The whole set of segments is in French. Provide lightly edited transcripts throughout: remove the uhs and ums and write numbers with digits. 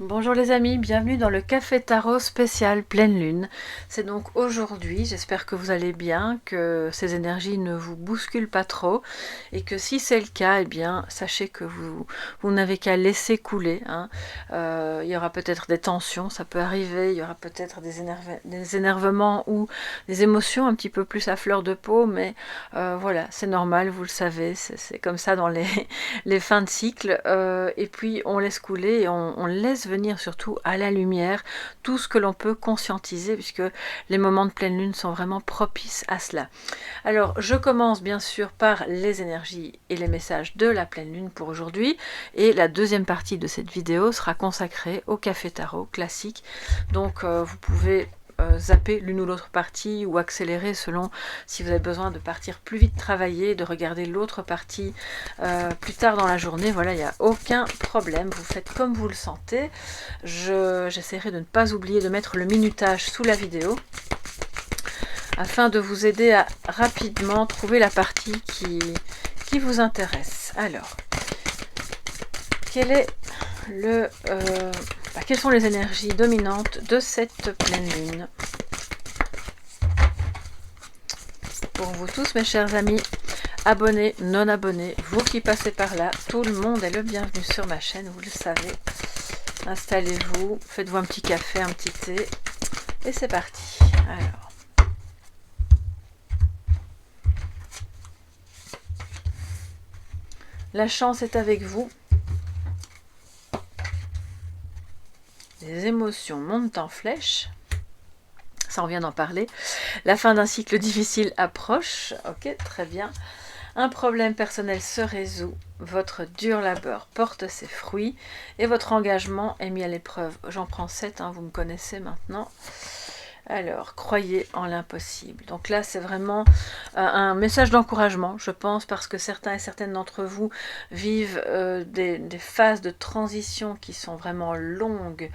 Bonjour les amis, bienvenue dans le Café Tarot spécial pleine lune. C'est donc aujourd'hui, j'espère que vous allez bien, que ces énergies ne vous bousculent pas trop et que si c'est le cas, eh bien sachez que vous n'avez qu'à laisser couler. Il y aura peut-être des tensions, ça peut arriver, il y aura peut-être des énervements ou des émotions un petit peu plus à fleur de peau, mais voilà, c'est normal, vous le savez, c'est comme ça dans les fins de cycle. Et puis on laisse couler et on laisse venir surtout à la lumière tout ce que l'on peut conscientiser, puisque les moments de pleine lune sont vraiment propices à cela. Alors je commence bien sûr par les énergies et les messages de la pleine lune pour aujourd'hui, et la deuxième partie de cette vidéo sera consacrée au café tarot classique. Donc vous pouvez zapper l'une ou l'autre partie ou accélérer selon si vous avez besoin de partir plus vite travailler, de regarder l'autre partie plus tard dans la journée. Voilà, il n'y a aucun problème, vous faites comme vous le sentez. J'essaierai de ne pas oublier de mettre le minutage sous la vidéo afin de vous aider à rapidement trouver la partie qui vous intéresse. Alors, quelles sont les énergies dominantes de cette pleine lune pour vous tous, mes chers amis, abonnés, non abonnés, vous qui passez par là, tout le monde est le bienvenu sur ma chaîne, vous le savez. Installez-vous, faites-vous un petit café, un petit thé, et c'est parti. Alors, la chance est avec vous. Les émotions montent en flèche. Ça, on vient d'en parler. La fin d'un cycle difficile approche. Ok, très bien. Un problème personnel se résout. Votre dur labeur porte ses fruits. Et votre engagement est mis à l'épreuve. J'en prends 7, vous me connaissez maintenant. Alors, croyez en l'impossible. Donc là, c'est vraiment un message d'encouragement, je pense, parce que certains et certaines d'entre vous vivent des phases de transition qui sont vraiment longues,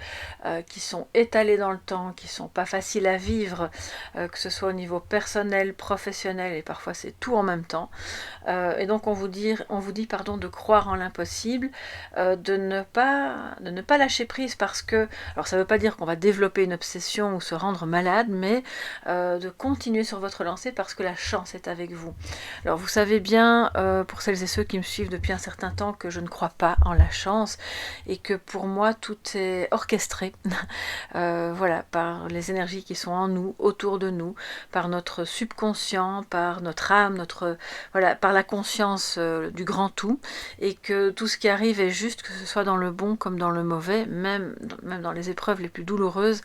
qui sont étalées dans le temps, qui ne sont pas faciles à vivre, que ce soit au niveau personnel, professionnel, et parfois c'est tout en même temps. Et donc on vous dit de croire en l'impossible, de ne pas lâcher prise, parce que, alors ça ne veut pas dire qu'on va développer une obsession ou se rendre malade, mais de continuer sur votre lancée parce que la chance est avec vous. Alors vous savez bien, pour celles et ceux qui me suivent depuis un certain temps, que je ne crois pas en la chance et que pour moi tout est orchestré voilà, par les énergies qui sont en nous, autour de nous, par notre subconscient, par notre âme, voilà, par la conscience du grand tout, et que tout ce qui arrive est juste, que ce soit dans le bon comme dans le mauvais, même dans les épreuves les plus douloureuses.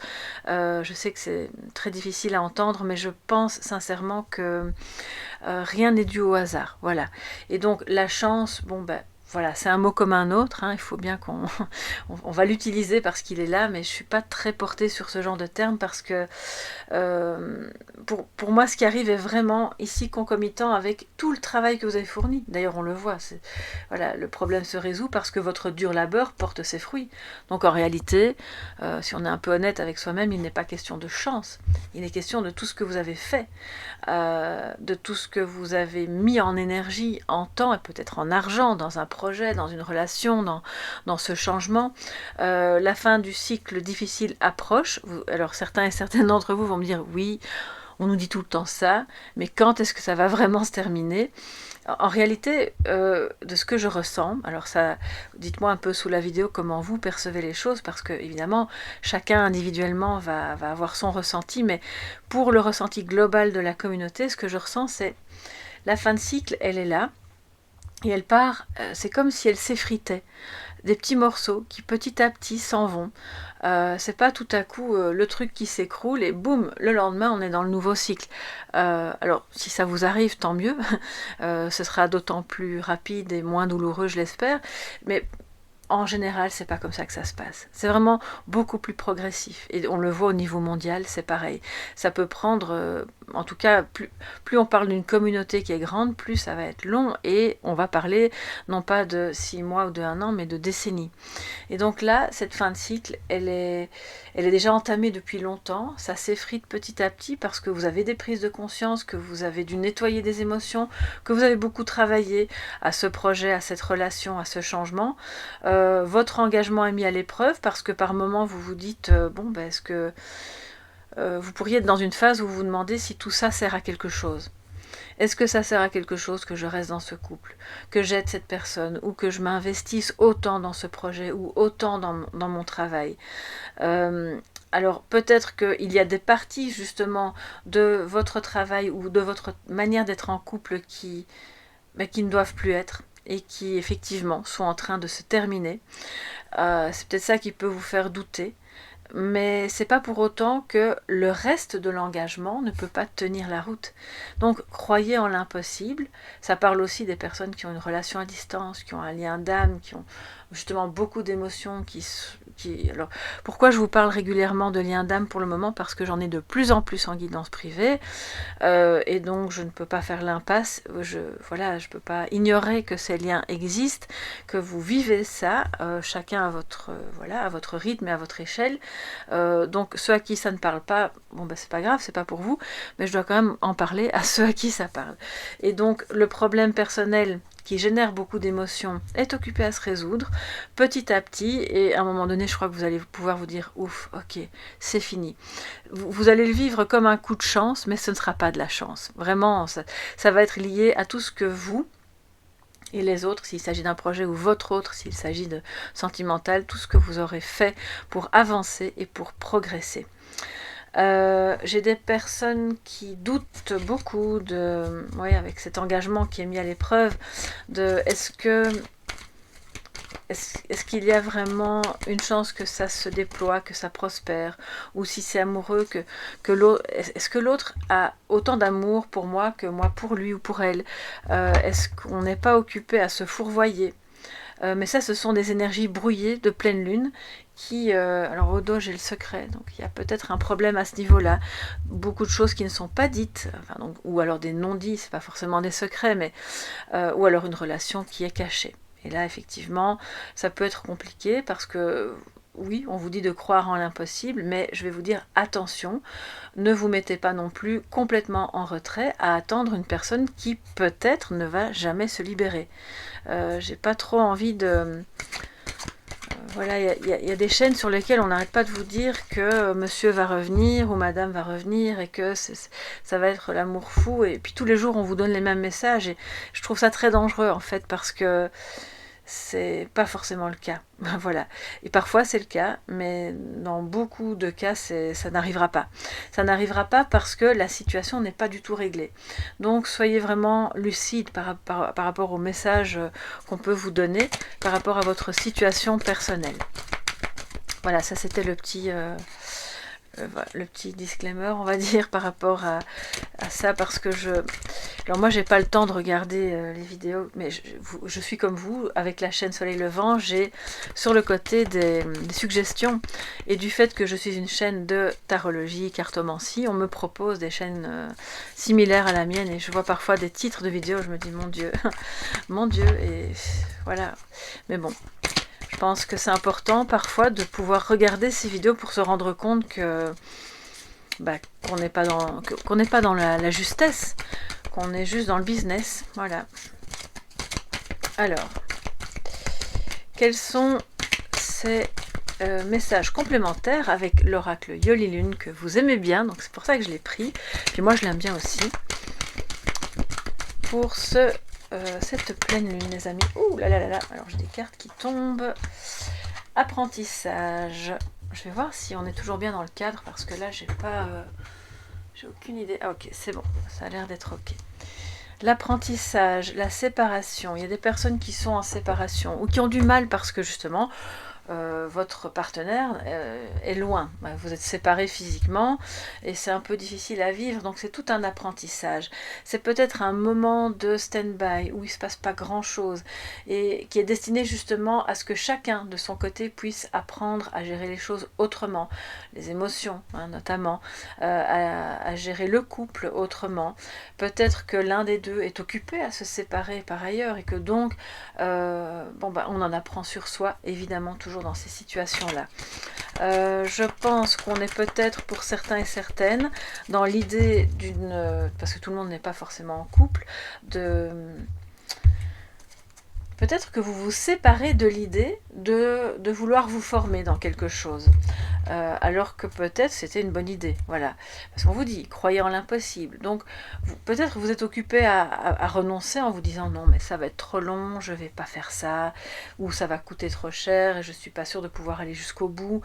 Je sais que c'est très difficile à entendre, mais je pense sincèrement que rien n'est dû au hasard. Voilà. Et donc la chance, voilà, c'est un mot comme un autre, il faut bien on va l'utiliser parce qu'il est là, mais je ne suis pas très portée sur ce genre de terme parce que pour moi, ce qui arrive est vraiment ici concomitant avec tout le travail que vous avez fourni. D'ailleurs, on le voit, voilà, le problème se résout parce que votre dur labeur porte ses fruits. Donc en réalité, si on est un peu honnête avec soi-même, il n'est pas question de chance, il est question de tout ce que vous avez fait, de tout ce que vous avez mis en énergie, en temps et peut-être en argent dans un projet, dans une relation, dans ce changement. La fin du cycle difficile approche. Alors certains et certaines d'entre vous vont me dire oui, on nous dit tout le temps ça, mais quand est-ce que ça va vraiment se terminer ? En réalité, de ce que je ressens, alors ça, dites-moi un peu sous la vidéo comment vous percevez les choses, parce que évidemment, chacun individuellement va avoir son ressenti, mais pour le ressenti global de la communauté, ce que je ressens, c'est la fin de cycle, elle est là, et elle part, c'est comme si elle s'effritait. Des petits morceaux qui petit à petit s'en vont. C'est pas tout à coup le truc qui s'écroule et boum, le lendemain on est dans le nouveau cycle. Alors si ça vous arrive, tant mieux. Ce sera d'autant plus rapide et moins douloureux, je l'espère. Mais en général, c'est pas comme ça que ça se passe. C'est vraiment beaucoup plus progressif. Et on le voit au niveau mondial, c'est pareil. Ça peut prendre, en tout cas, plus on parle d'une communauté qui est grande, plus ça va être long. Et on va parler non pas de 6 mois ou de 1 an, mais de décennies. Et donc là, cette fin de cycle, elle est déjà entamée depuis longtemps. Ça s'effrite petit à petit parce que vous avez des prises de conscience, que vous avez dû nettoyer des émotions, que vous avez beaucoup travaillé à ce projet, à cette relation, à ce changement. Votre engagement est mis à l'épreuve parce que par moment vous vous dites bon ben est-ce que vous pourriez être dans une phase où vous vous demandez si tout ça sert à quelque chose. Est-ce que ça sert à quelque chose que je reste dans ce couple, que j'aide cette personne, ou que je m'investisse autant dans ce projet, ou autant dans mon travail? Alors peut-être qu'il y a des parties justement de votre travail ou de votre manière d'être en couple qui ne doivent plus être et qui effectivement sont en train de se terminer. C'est peut-être ça qui peut vous faire douter. Mais c'est pas pour autant que le reste de l'engagement ne peut pas tenir la route. Donc croyez en l'impossible. Ça parle aussi des personnes qui ont une relation à distance, qui ont un lien d'âme, qui ont justement beaucoup d'émotions, Alors, pourquoi je vous parle régulièrement de lien d'âme pour le moment? Parce que j'en ai de plus en plus en guidance privée, et donc je ne peux pas faire l'impasse. Voilà, je peux pas ignorer que ces liens existent, que vous vivez ça, chacun à votre à votre rythme et à votre échelle. Donc ceux à qui ça ne parle pas, bon ben c'est pas grave, c'est pas pour vous, mais je dois quand même en parler à ceux à qui ça parle. Et donc le problème personnel qui génère beaucoup d'émotions est occupé à se résoudre petit à petit, et à un moment donné je crois que vous allez pouvoir vous dire ouf, ok, c'est fini. Vous allez le vivre comme un coup de chance, mais ce ne sera pas de la chance. Vraiment, ça va être lié à tout ce que vous et les autres, s'il s'agit d'un projet, ou votre autre, s'il s'agit de sentimental, tout ce que vous aurez fait pour avancer et pour progresser. J'ai des personnes qui doutent beaucoup avec cet engagement qui est mis à l'épreuve, est-ce qu'il y a vraiment une chance que ça se déploie, que ça prospère, ou si c'est amoureux, est-ce que l'autre a autant d'amour pour moi que moi pour lui ou pour elle? Est-ce qu'on n'est pas occupé à se fourvoyer? Mais ça, ce sont des énergies brouillées de pleine lune qui... alors au dos, j'ai le secret, donc il y a peut-être un problème à ce niveau-là. Beaucoup de choses qui ne sont pas dites, ou alors des non-dits, c'est pas forcément des secrets, mais ou alors une relation qui est cachée. Et là, effectivement, ça peut être compliqué parce que, oui, on vous dit de croire en l'impossible, mais je vais vous dire attention, ne vous mettez pas non plus complètement en retrait à attendre une personne qui peut-être ne va jamais se libérer. J'ai pas trop envie de... voilà, il y a des chaînes sur lesquelles on n'arrête pas de vous dire que monsieur va revenir ou madame va revenir et que ça va être l'amour fou, et puis tous les jours on vous donne les mêmes messages, et je trouve ça très dangereux en fait, parce que c'est pas forcément le cas. Voilà. Et parfois c'est le cas, mais dans beaucoup de cas ça n'arrivera pas. Ça n'arrivera pas parce que la situation n'est pas du tout réglée. Donc soyez vraiment lucide par rapport au message qu'on peut vous donner, par rapport à votre situation personnelle. Voilà, ça c'était le petit disclaimer, on va dire, par rapport à ça, parce que alors moi j'ai pas le temps de regarder les vidéos, mais je suis comme vous, avec la chaîne Soleil Levant, j'ai sur le côté des suggestions, et du fait que je suis une chaîne de tarologie, cartomancie, on me propose des chaînes similaires à la mienne, et je vois parfois des titres de vidéos, je me dis mon Dieu, mon Dieu, et voilà, mais bon. Je pense que c'est important parfois de pouvoir regarder ces vidéos pour se rendre compte que qu'on n'est pas dans la justesse, qu'on est juste dans le business. Voilà. Alors, quels sont ces messages complémentaires avec l'oracle Yoli Lune que vous aimez bien? Donc c'est pour ça que je l'ai pris. Puis moi je l'aime bien aussi. Pour cette pleine lune, les amis. Ouh là là là là. Alors j'ai des cartes qui tombent. Apprentissage. Je vais voir si on est toujours bien dans le cadre, parce que là j'ai aucune idée. Ah ok, c'est bon, ça a l'air d'être ok. L'apprentissage, la séparation. Il y a des personnes qui sont en séparation ou qui ont du mal parce que justement votre partenaire est loin, vous êtes séparés physiquement et c'est un peu difficile à vivre, donc c'est tout un apprentissage. C'est peut-être un moment de stand-by où il ne se passe pas grand-chose et qui est destiné justement à ce que chacun de son côté puisse apprendre à gérer les choses autrement, les émotions notamment, à gérer le couple autrement. Peut-être que l'un des deux est occupé à se séparer par ailleurs et que donc on en apprend sur soi, évidemment, toujours dans ces situations-là. Je pense qu'on est peut-être pour certains et certaines dans l'idée parce que tout le monde n'est pas forcément en couple, Peut-être que vous vous séparez de l'idée de vouloir vous former dans quelque chose, alors que peut-être c'était une bonne idée, voilà. Parce qu'on vous dit, croyez en l'impossible. Donc peut-être vous êtes occupé à renoncer en vous disant non mais ça va être trop long, je vais pas faire ça, ou ça va coûter trop cher et je suis pas sûre de pouvoir aller jusqu'au bout.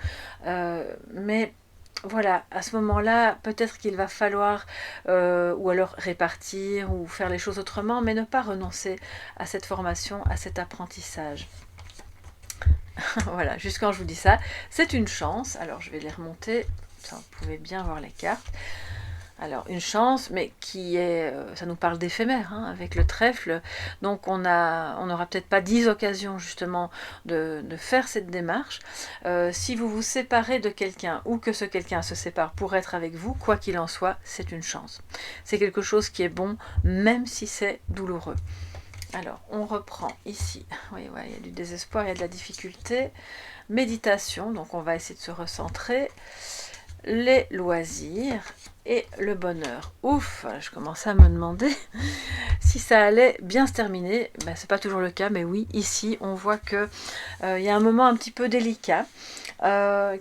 Mais voilà, à ce moment-là, peut-être qu'il va falloir ou alors répartir ou faire les choses autrement, mais ne pas renoncer à cette formation, à cet apprentissage. Voilà, juste quand je vous dis ça, c'est une chance. Alors je vais les remonter, ça, vous pouvez bien voir les cartes. Alors une chance, mais qui est, ça nous parle d'éphémère, hein, avec le trèfle, donc on n'aura peut-être pas 10 occasions justement de faire cette démarche. Si vous vous séparez de quelqu'un ou que ce quelqu'un se sépare pour être avec vous, quoi qu'il en soit, c'est une chance. C'est quelque chose qui est bon, même si c'est douloureux. Alors, on reprend ici. Oui, ouais, il y a du désespoir, il y a de la difficulté. Méditation, donc on va essayer de se recentrer. Les loisirs et le bonheur. Ouf, je commençais à me demander si ça allait bien se terminer. Ben, c'est pas toujours le cas, mais oui, ici, on voit que il y a un moment un petit peu délicat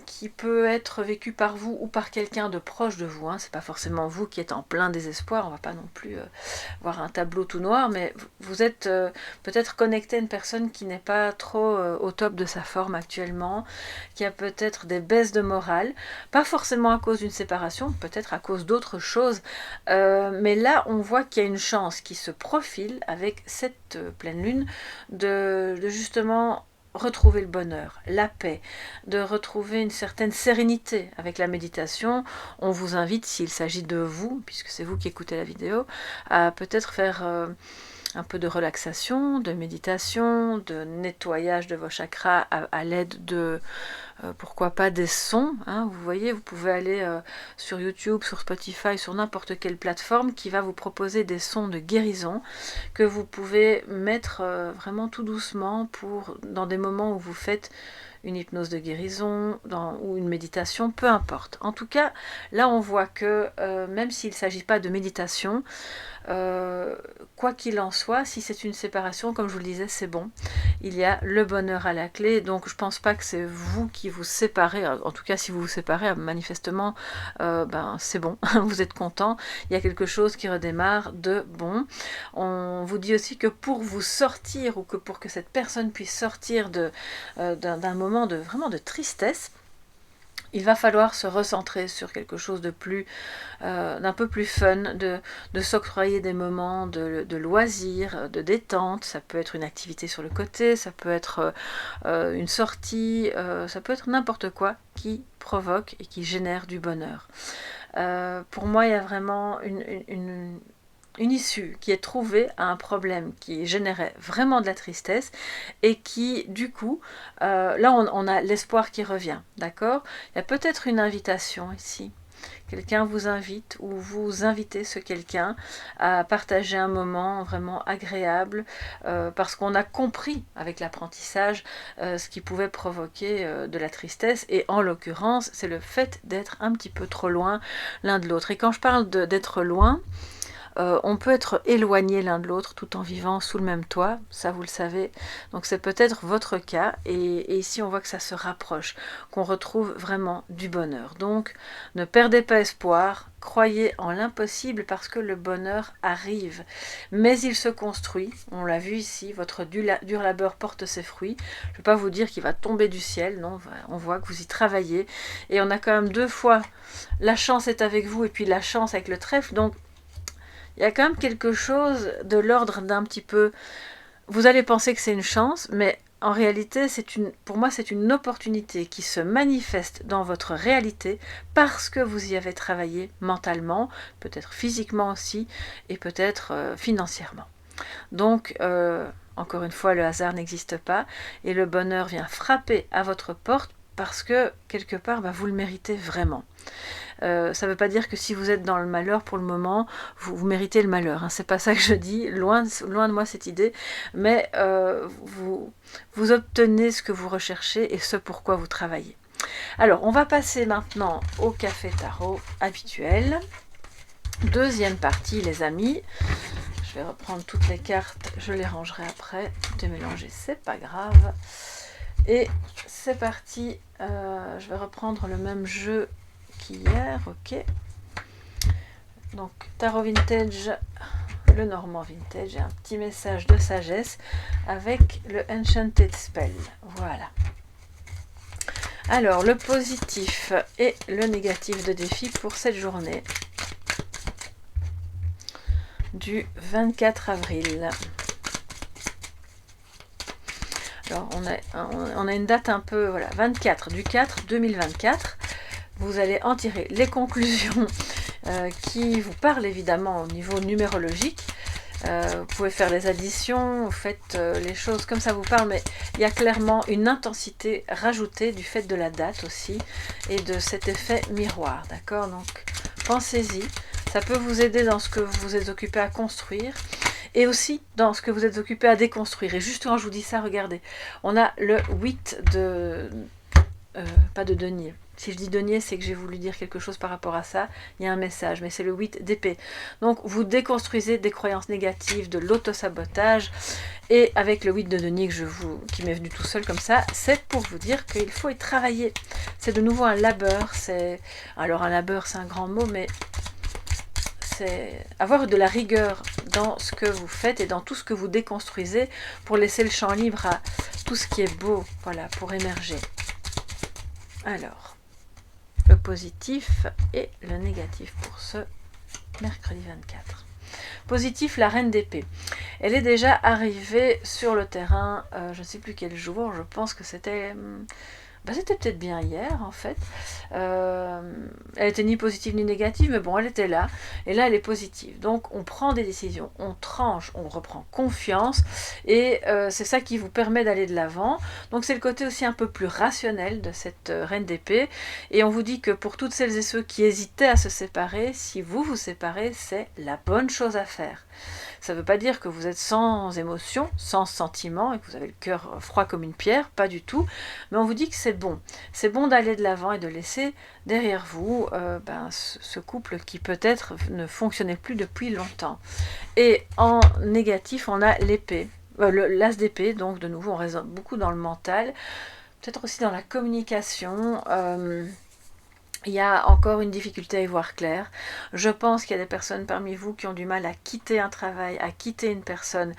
qui peut être vécu par vous ou par quelqu'un de proche de vous. Hein. C'est pas forcément vous qui êtes en plein désespoir. On va pas non plus voir un tableau tout noir, mais vous êtes peut-être connecté à une personne qui n'est pas trop au top de sa forme actuellement, qui a peut-être des baisses de morale, pas forcément à cause d'une séparation, peut-être à cause d'autres choses, mais là on voit qu'il y a une chance qui se profile avec cette pleine lune de justement retrouver le bonheur, la paix, de retrouver une certaine sérénité avec la méditation. On vous invite, s'il s'agit de vous, puisque c'est vous qui écoutez la vidéo, à peut-être faire un peu de relaxation, de méditation, de nettoyage de vos chakras à l'aide de, pourquoi pas, des sons. Hein, vous voyez, vous pouvez aller sur YouTube, sur Spotify, sur n'importe quelle plateforme qui va vous proposer des sons de guérison que vous pouvez mettre vraiment tout doucement dans des moments où vous faites une hypnose de guérison ou une méditation, peu importe. En tout cas, là on voit que même s'il ne s'agit pas de méditation, quoi qu'il en soit, si c'est une séparation, comme je vous le disais, c'est bon. Il y a le bonheur à la clé, donc je ne pense pas que c'est vous qui vous séparez. En tout cas, si vous vous séparez, manifestement, c'est bon, vous êtes content. Il y a quelque chose qui redémarre de bon. On vous dit aussi que pour vous sortir, ou que pour que cette personne puisse sortir d'un moment vraiment de tristesse, il va falloir se recentrer sur quelque chose de plus, d'un peu plus fun, de s'octroyer des moments de loisirs, de détente. Ça peut être une activité sur le côté, ça peut être une sortie, ça peut être n'importe quoi qui provoque et qui génère du bonheur. Pour moi, il y a vraiment une issue qui est trouvée à un problème qui générait vraiment de la tristesse et qui, du coup, là on a l'espoir qui revient, d'accord? Il y a peut-être une invitation ici. Quelqu'un vous invite ou vous invitez ce quelqu'un à partager un moment vraiment agréable parce qu'on a compris avec l'apprentissage ce qui pouvait provoquer de la tristesse, et en l'occurrence c'est le fait d'être un petit peu trop loin l'un de l'autre. Et quand je parle d'être loin, on peut être éloigné l'un de l'autre tout en vivant sous le même toit, ça vous le savez, donc c'est peut-être votre cas, et ici on voit que ça se rapproche, qu'on retrouve vraiment du bonheur. Donc ne perdez pas espoir, croyez en l'impossible parce que le bonheur arrive, mais il se construit, on l'a vu ici, votre dur labeur porte ses fruits. Je ne vais pas vous dire qu'il va tomber du ciel, non, on voit que vous y travaillez, et on a quand même 2 fois la chance est avec vous et puis la chance avec le trèfle, donc il y a quand même quelque chose de l'ordre d'un petit peu... Vous allez penser que c'est une chance, mais en réalité, pour moi, c'est une opportunité qui se manifeste dans votre réalité parce que vous y avez travaillé mentalement, peut-être physiquement aussi, et peut-être financièrement. Donc, encore une fois, le hasard n'existe pas, et le bonheur vient frapper à votre porte parce que, quelque part, vous le méritez vraiment. Ça ne veut pas dire que si vous êtes dans le malheur pour le moment, vous méritez le malheur. Hein. C'est pas ça que je dis, loin de moi cette idée, mais vous obtenez ce que vous recherchez et ce pourquoi vous travaillez. Alors, on va passer maintenant au café tarot habituel. Deuxième partie, les amis. je vais reprendre toutes les cartes, je les rangerai après. Tout est mélangé, c'est pas grave. Et c'est parti, je vais reprendre le même jeu qu'hier, ok. Donc, Tarot Vintage, le Normand Vintage, et un petit message de sagesse avec le Enchanted Spell, voilà. Alors, le positif et le négatif de défi pour cette journée du 24 avril. Alors, on a une date un peu, voilà, 24 du 4 2024. Vous allez en tirer les conclusions qui vous parlent évidemment au niveau numérologique. Vous pouvez faire les additions, vous faites les choses comme ça vous parle, mais il y a clairement une intensité rajoutée du fait de la date aussi et de cet effet miroir, d'accord? Donc pensez-y, ça peut vous aider dans ce que vous êtes occupé à construire et aussi dans ce que vous êtes occupé à déconstruire. Et justement, je vous dis ça, regardez, on a le 8 de... pas de denier. Si je dis denier, c'est que j'ai voulu dire quelque chose par rapport à ça. Il y a un message, mais c'est le 8 d'épée. Donc, vous déconstruisez des croyances négatives, de l'autosabotage. Et avec le 8 de denier qui m'est venu tout seul comme ça, c'est pour vous dire qu'il faut y travailler. C'est de nouveau un labeur. Alors, un labeur, c'est un grand mot, mais c'est avoir de la rigueur dans ce que vous faites et dans tout ce que vous déconstruisez pour laisser le champ libre à tout ce qui est beau, voilà, pour émerger. Alors, le positif et le négatif pour ce mercredi 24. Positif, la reine d'épée. Elle est déjà arrivée sur le terrain, je ne sais plus quel jour, je pense que c'était... c'était peut-être bien hier en fait. Elle était ni positive ni négative, mais bon, elle était là. Et là, elle est positive. Donc, on prend des décisions, on tranche, on reprend confiance. Et c'est ça qui vous permet d'aller de l'avant. Donc, c'est le côté aussi un peu plus rationnel de cette reine d'épée. Et on vous dit que pour toutes celles et ceux qui hésitaient à se séparer, si vous vous séparez, c'est la bonne chose à faire. Ça ne veut pas dire que vous êtes sans émotion, sans sentiment et que vous avez le cœur froid comme une pierre, pas du tout. Mais on vous dit que c'est bon. C'est bon d'aller de l'avant et de laisser derrière vous ce couple qui peut-être ne fonctionnait plus depuis longtemps. Et en négatif, on a l'épée, l'as d'épée, donc de nouveau on résonne beaucoup dans le mental, peut-être aussi dans la communication. Il y a encore une difficulté à y voir clair. Je pense qu'il y a des personnes parmi vous qui ont du mal à quitter un travail, à quitter une personne,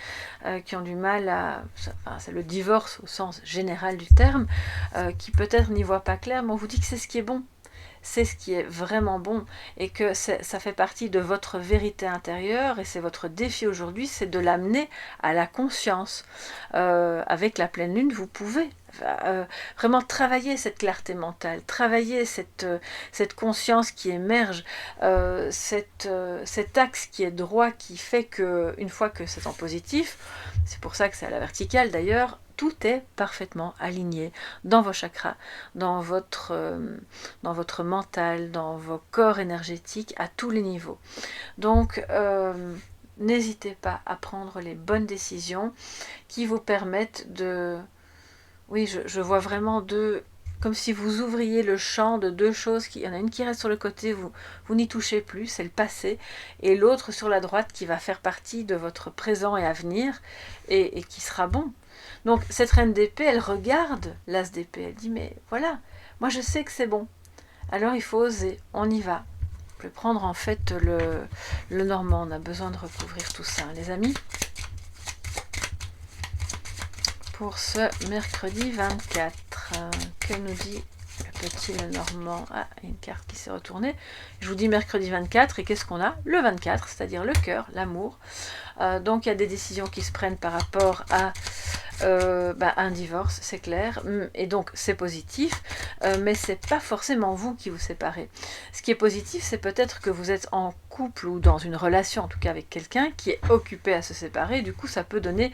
qui ont du mal à... c'est le divorce au sens général du terme, qui peut-être n'y voient pas clair, mais on vous dit que c'est ce qui est bon. C'est ce qui est vraiment bon et que ça fait partie de votre vérité intérieure et c'est votre défi aujourd'hui, c'est de l'amener à la conscience. Avec la pleine lune, vous pouvez vraiment travailler cette clarté mentale, travailler cette conscience qui émerge, cet axe qui est droit qui fait que une fois que c'est en positif, c'est pour ça que c'est à la verticale d'ailleurs, tout est parfaitement aligné dans vos chakras, dans votre mental, dans vos corps énergétiques, à tous les niveaux. Donc, n'hésitez pas à prendre les bonnes décisions qui vous permettent de... Oui, je vois vraiment comme si vous ouvriez le champ de deux choses. Il y en a une qui reste sur le côté, vous n'y touchez plus, c'est le passé, et l'autre sur la droite qui va faire partie de votre présent et avenir, et qui sera bon. Donc cette reine d'épée, elle regarde l'as d'épée, elle dit mais voilà, moi je sais que c'est bon, alors il faut oser, on y va. Je vais prendre en fait le normand, on a besoin de recouvrir tout ça, hein, les amis. Pour ce mercredi 24, que nous dit le petit Lenormand? Ah, une carte qui s'est retournée. Je vous dis mercredi 24, et qu'est-ce qu'on a? Le 24, c'est-à-dire le cœur, l'amour. Donc il y a des décisions qui se prennent par rapport à un divorce, c'est clair, et donc c'est positif, mais c'est pas forcément vous qui vous séparez. Ce qui est positif, c'est peut-être que vous êtes en couple ou dans une relation, en tout cas avec quelqu'un qui est occupé à se séparer, du coup ça peut donner,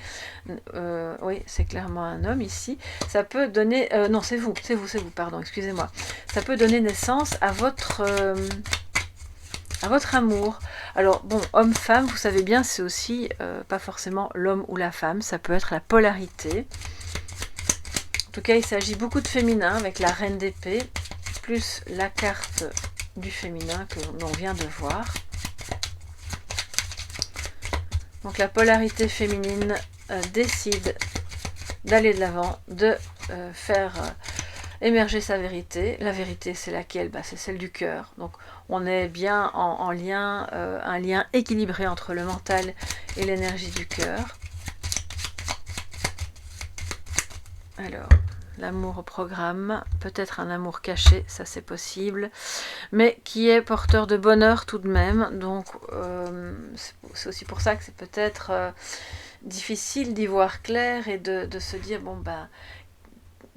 oui c'est clairement un homme ici, ça peut donner, non c'est vous, pardon, excusez-moi, ça peut donner naissance à votre amour. Alors bon, homme-femme, vous savez bien, c'est aussi pas forcément l'homme ou la femme, ça peut être la polarité. En tout cas, il s'agit beaucoup de féminin avec la reine d'épée, plus la carte du féminin que l'on vient de voir. Donc la polarité féminine décide d'aller de l'avant, de faire émerger sa vérité. La vérité, c'est laquelle? C'est celle du cœur. Donc on est bien en lien, un lien équilibré entre le mental et l'énergie du cœur. Alors, l'amour au programme, peut-être un amour caché, ça c'est possible, mais qui est porteur de bonheur tout de même. Donc c'est aussi pour ça que c'est peut-être difficile d'y voir clair et de se dire, bon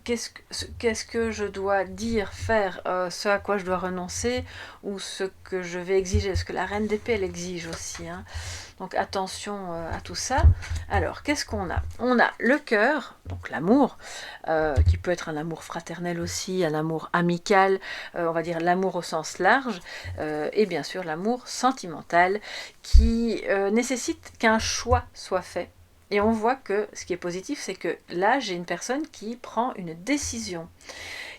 qu'est-ce que je dois dire, faire, ce à quoi je dois renoncer, ou ce que je vais exiger, ce que la reine d'épée elle exige aussi, hein. Donc attention à tout ça. Alors qu'est-ce qu'on a? On a le cœur, donc l'amour, qui peut être un amour fraternel aussi, un amour amical, on va dire l'amour au sens large, et bien sûr l'amour sentimental qui nécessite qu'un choix soit fait. Et on voit que ce qui est positif, c'est que là, j'ai une personne qui prend une décision.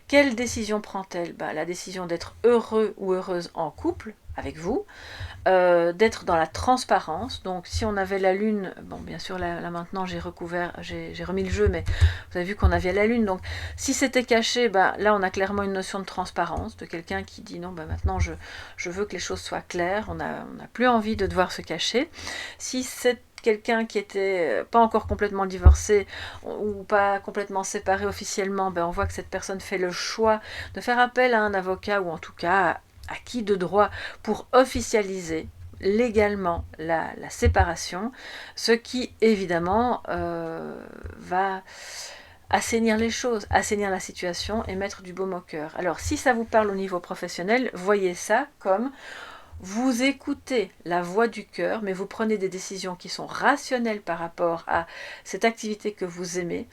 Quelle décision prend-elle? La décision d'être heureux ou heureuse en couple avec vous, d'être dans la transparence. Donc si on avait la lune, bon bien sûr là maintenant j'ai remis le jeu, mais vous avez vu qu'on avait la lune, donc si c'était caché, là on a clairement une notion de transparence, de quelqu'un qui dit non, maintenant je veux que les choses soient claires, on n'a plus envie de devoir se cacher. Si c'est quelqu'un qui était pas encore complètement divorcé ou pas complètement séparé officiellement, on voit que cette personne fait le choix de faire appel à un avocat ou en tout cas à qui de droit pour officialiser légalement la séparation, ce qui évidemment va assainir les choses, assainir la situation et mettre du baume au cœur. Alors si ça vous parle au niveau professionnel, voyez ça comme vous écoutez la voix du cœur, mais vous prenez des décisions qui sont rationnelles par rapport à cette activité que vous aimez.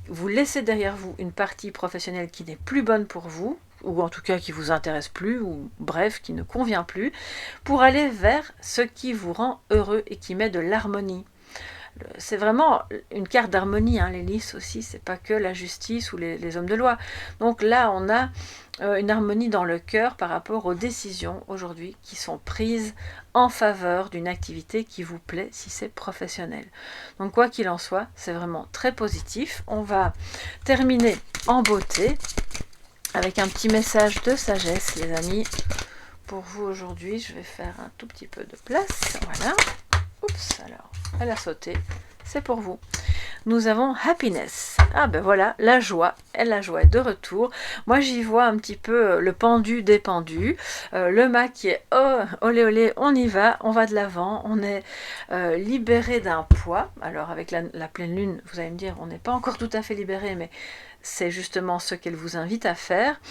Vous laissez derrière vous une partie professionnelle qui n'est plus bonne pour vous, ou en tout cas qui vous intéresse plus, ou bref, qui ne convient plus, pour aller vers ce qui vous rend heureux et qui met de l'harmonie. C'est vraiment une carte d'harmonie, hein, les lys aussi, c'est pas que la justice ou les hommes de loi. Donc là, on a une harmonie dans le cœur par rapport aux décisions aujourd'hui qui sont prises en faveur d'une activité qui vous plaît si c'est professionnel. Donc quoi qu'il en soit, c'est vraiment très positif. On va terminer en beauté avec un petit message de sagesse, les amis. Pour vous aujourd'hui, je vais faire un tout petit peu de place. Voilà. Oups, alors, elle a sauté. C'est pour vous. Nous avons happiness. Ah ben voilà, la joie est de retour. Moi j'y vois un petit peu le pendu des pendus, le mât qui est oh, olé olé, on y va, on va de l'avant, on est libéré d'un poids. Alors avec la pleine lune, vous allez me dire, on n'est pas encore tout à fait libéré, mais c'est justement ce qu'elle vous invite à faire,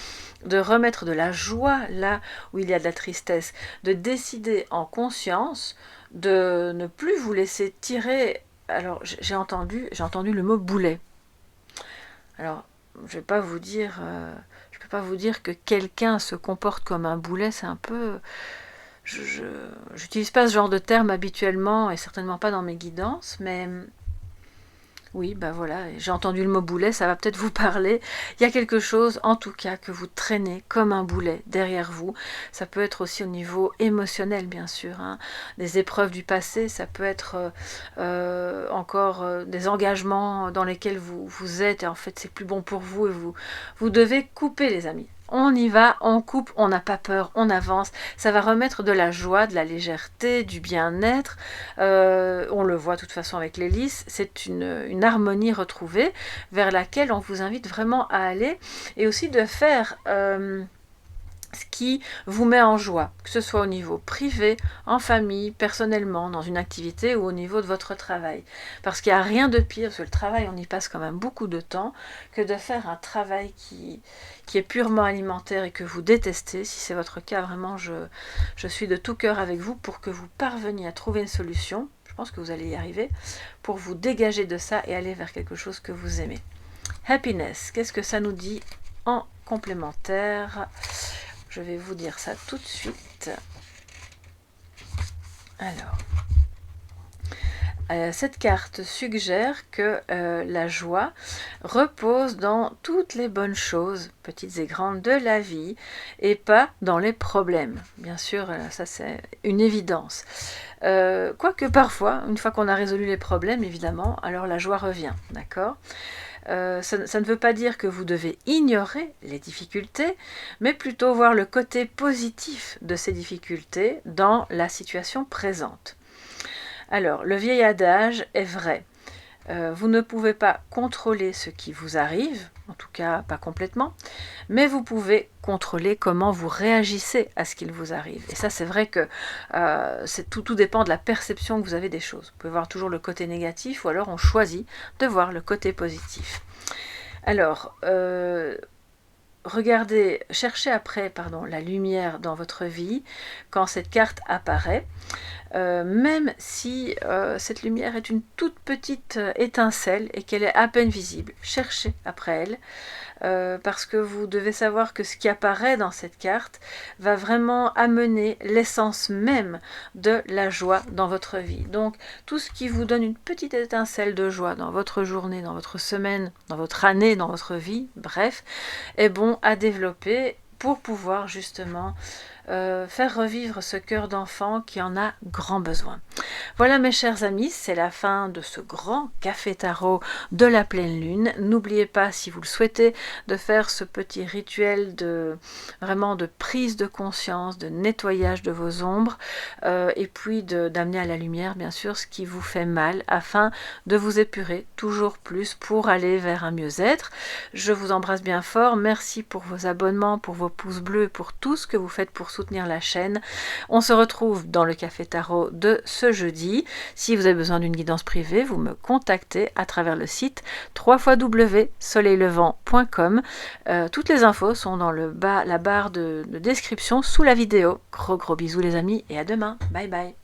de remettre de la joie là où il y a de la tristesse, de décider en conscience de ne plus vous laisser tirer. Alors j'ai entendu le mot boulet. Alors je peux pas vous dire que quelqu'un se comporte comme un boulet, c'est un peu... Je n'utilise pas ce genre de terme habituellement et certainement pas dans mes guidances, mais... Oui, voilà, j'ai entendu le mot boulet, ça va peut-être vous parler. Il y a quelque chose, en tout cas, que vous traînez comme un boulet derrière vous. Ça peut être aussi au niveau émotionnel, bien sûr, hein. Des épreuves du passé, ça peut être encore des engagements dans lesquels vous êtes, et en fait, c'est plus bon pour vous, et vous devez couper, les amis. On y va, on coupe, on n'a pas peur, on avance. Ça va remettre de la joie, de la légèreté, du bien-être. On le voit de toute façon avec les lys. C'est une harmonie retrouvée vers laquelle on vous invite vraiment à aller. Et aussi de faire... ce qui vous met en joie, que ce soit au niveau privé, en famille, personnellement, dans une activité ou au niveau de votre travail. Parce qu'il n'y a rien de pire, parce que le travail, on y passe quand même beaucoup de temps, que de faire un travail qui est purement alimentaire et que vous détestez. Si c'est votre cas, vraiment, je suis de tout cœur avec vous pour que vous parveniez à trouver une solution. Je pense que vous allez y arriver, pour vous dégager de ça et aller vers quelque chose que vous aimez. Happiness, qu'est-ce que ça nous dit en complémentaire ? Je vais vous dire ça tout de suite. Alors, cette carte suggère que la joie repose dans toutes les bonnes choses, petites et grandes, de la vie, et pas dans les problèmes. Bien sûr, ça c'est une évidence. Quoique parfois, une fois qu'on a résolu les problèmes, évidemment, alors la joie revient, d'accord ? Ça ne veut pas dire que vous devez ignorer les difficultés, mais plutôt voir le côté positif de ces difficultés dans la situation présente. Alors, le vieil adage est vrai. Vous ne pouvez pas contrôler ce qui vous arrive, en tout cas pas complètement, mais vous pouvez contrôler comment vous réagissez à ce qu'il vous arrive. Et ça, c'est vrai que tout dépend de la perception que vous avez des choses. Vous pouvez voir toujours le côté négatif, ou alors on choisit de voir le côté positif. Alors, cherchez après la lumière dans votre vie quand cette carte apparaît. Même si cette lumière est une toute petite étincelle et qu'elle est à peine visible, cherchez après elle, parce que vous devez savoir que ce qui apparaît dans cette carte va vraiment amener l'essence même de la joie dans votre vie. Donc tout ce qui vous donne une petite étincelle de joie dans votre journée, dans votre semaine, dans votre année, dans votre vie, bref, est bon à développer pour pouvoir justement faire revivre ce cœur d'enfant qui en a grand besoin. Voilà mes chers amis, c'est la fin de ce grand café tarot de la pleine lune. N'oubliez pas, si vous le souhaitez, de faire ce petit rituel de prise de conscience, de nettoyage de vos ombres, et puis d'amener à la lumière bien sûr ce qui vous fait mal, afin de vous épurer toujours plus pour aller vers un mieux-être. Je vous embrasse bien fort, merci pour vos abonnements, pour vos pouces bleus, pour tout ce que vous faites pour soutenir la chaîne. On se retrouve dans le Café Tarot de ce jeudi. Si vous avez besoin d'une guidance privée, vous me contactez à travers le site www.soleillevent.com. Toutes les infos sont dans la barre de description sous la vidéo. Gros bisous les amis et à demain. Bye bye.